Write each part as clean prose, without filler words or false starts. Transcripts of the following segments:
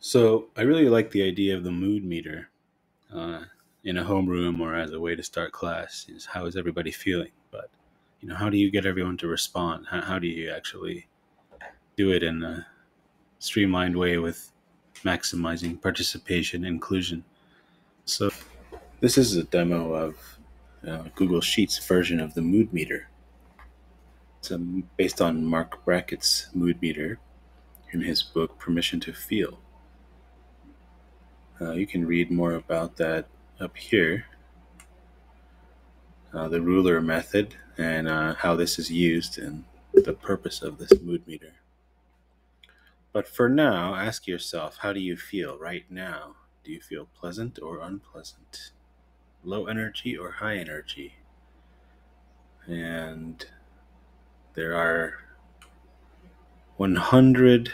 So I really like the idea of the mood meter uh, in a homeroom or as a way to start class. Is how is everybody feeling? But how do you get everyone to respond? How do you actually do it in a streamlined way with maximizing participation inclusion? So this is a demo of Google Sheets version of the mood meter. It's based on Marc Brackett's mood meter in his book Permission to Feel. You can read more about that up here. The ruler method and how this is used and the purpose of this mood meter. But for now, ask yourself, how do you feel right now? Do you feel pleasant or unpleasant? Low energy or high energy? And there are 100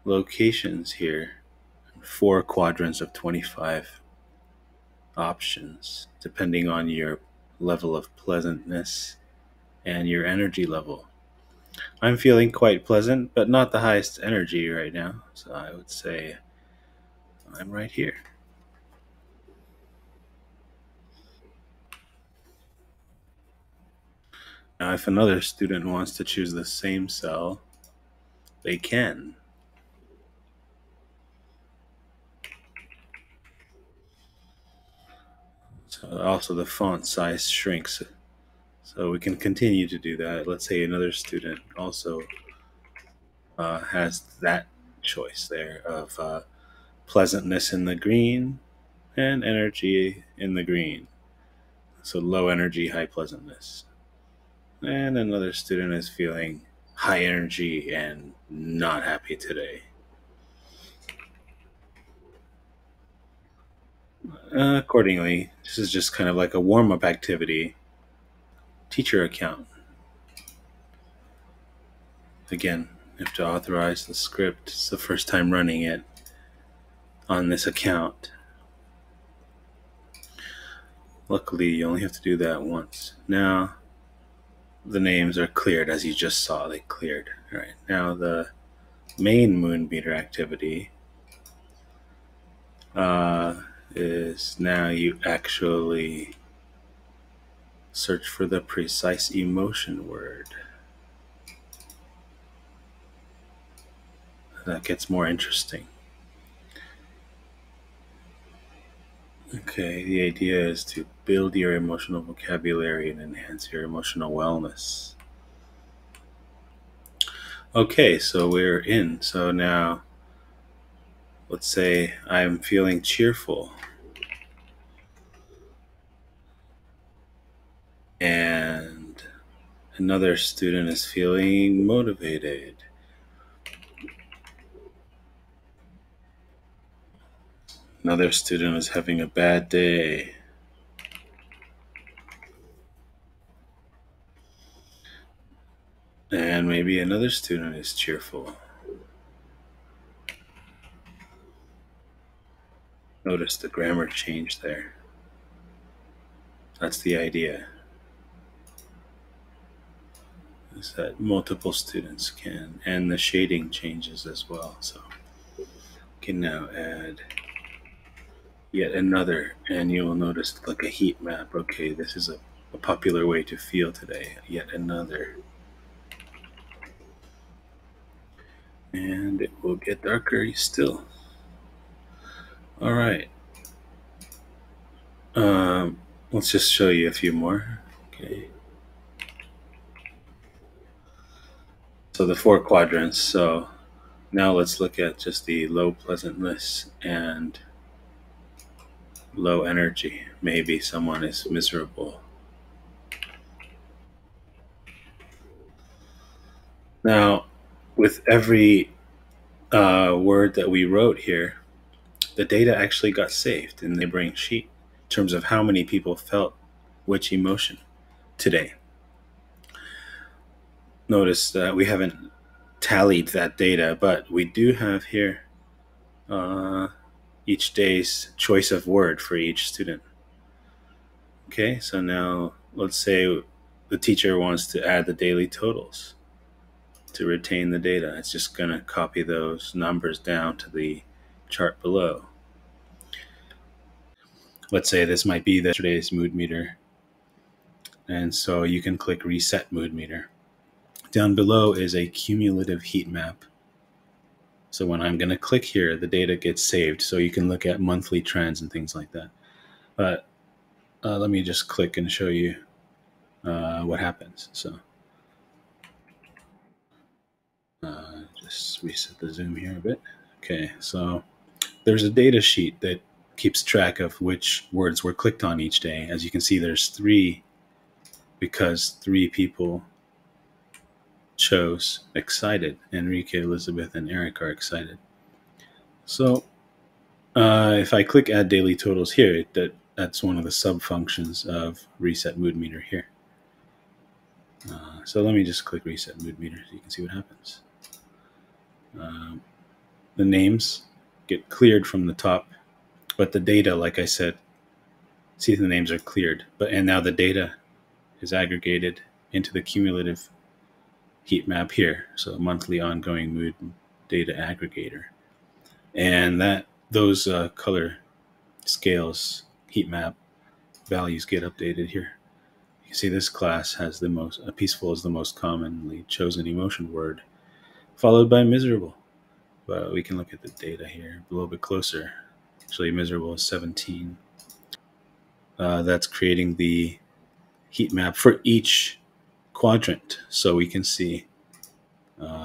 locations here, 4 quadrants of 25 options, depending on your level of pleasantness and your energy level. I'm feeling quite pleasant, but not the highest energy right now. So I would say I'm right here. Now, if another student wants to choose the same cell, they can. So also the font size shrinks. So we can continue to do that. Let's say another student also has that choice there of pleasantness in the green and energy in the green. So low energy, high pleasantness. And another student is feeling high energy and not happy today. Accordingly, this is just kind of like a warm up activity. Teacher account. Again, you have to authorize the script. It's the first time running it on this account. Luckily, you only have to do that once. Now, the names are cleared, as you just saw. They cleared. All right. Now, the main moon meter activity is now you actually search for the precise emotion word. That gets more interesting. Okay, the idea is to build your emotional vocabulary and enhance your emotional wellness. Okay, so we're in. So now, let's say I'm feeling cheerful. And another student is feeling motivated. Another student is having a bad day. And maybe another student is cheerful. Notice the grammar change there. That's the idea. Is that multiple students can, and the shading changes as well. So we can now add yet another, and you will notice like a heat map. Okay, this is a popular way to feel today. Yet another. And it will get darker still. All right. Let's just show you a few more. Okay. So the 4 quadrants. So now let's look at just the low pleasantness and low energy. Maybe someone is miserable. Now, with every word that we wrote here, the data actually got saved in the neighboring sheet in terms of how many people felt which emotion today. Notice that we haven't tallied that data, but we do have here each day's choice of word for each student. Okay, so now let's say the teacher wants to add the daily totals. to retain the data. It's just going to copy those numbers down to the chart below. Let's say this might be yesterday's mood meter. And so you can click Reset Mood Meter. Down below is a cumulative heat map. So when I'm going to click here, the data gets saved. So you can look at monthly trends and things like that. But let me just click and show you what happens. So just reset the zoom here a bit. Okay, so there's a data sheet that keeps track of which words were clicked on each day. As you can see, there's 3 because 3 people chose excited. Enrique, Elizabeth, and Eric are excited. So if I click add daily totals here, that's one of the sub functions of reset mood meter here. So let me just click reset mood meter so you can see what happens. The names get cleared from the top, but the data, like I said, see the names are cleared, and now the data is aggregated into the cumulative heat map here. So monthly ongoing mood data aggregator, and those color scales heat map values get updated here. You can see this class has peaceful is the most commonly chosen emotion word, followed by miserable. But we can look at the data here a little bit closer. Actually, miserable is 17. That's creating the heat map for each quadrant, so we can see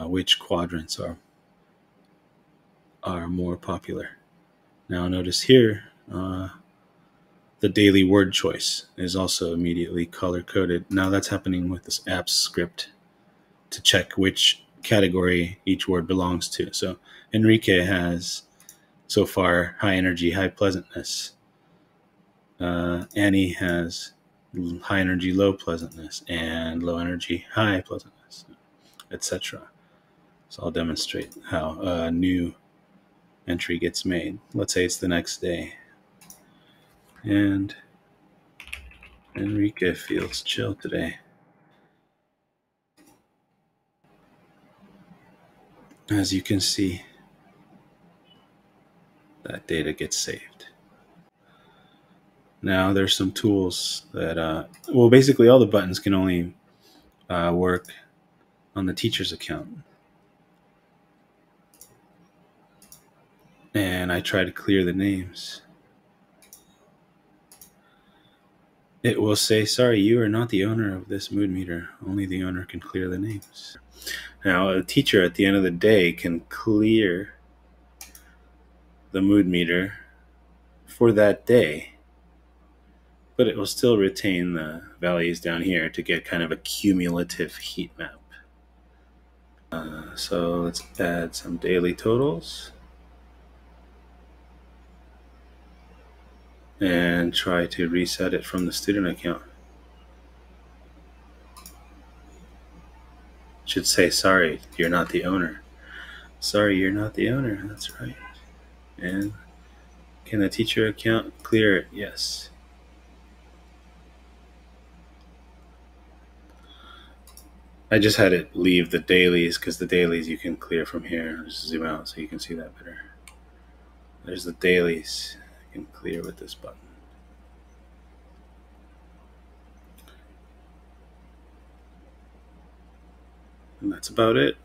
which quadrants are more popular. Now notice here, the daily word choice is also immediately color-coded. Now that's happening with this apps script to check which category each word belongs to. So Enrique has, so far, high energy, high pleasantness. Annie has high energy, low pleasantness, and low energy, high pleasantness, etc. So I'll demonstrate how a new entry gets made. Let's say it's the next day. And Enrique feels chill today. As you can see, that data gets saved. Now there's some tools that, basically all the buttons can only work on the teacher's account. And I try to clear the names. It will say, sorry, you are not the owner of this mood meter. Only the owner can clear the names. Now, a teacher at the end of the day can clear the mood meter for that day, but it will still retain the values down here to get kind of a cumulative heat map. So let's add some daily totals and try to reset it from the student account. It should say, sorry, you're not the owner. Sorry, you're not the owner. That's right. And can the teacher account clear it? Yes. I just had it leave the dailies because the dailies you can clear from here. I'll just zoom out so you can see that better. There's the dailies. You can clear with this button. And that's about it.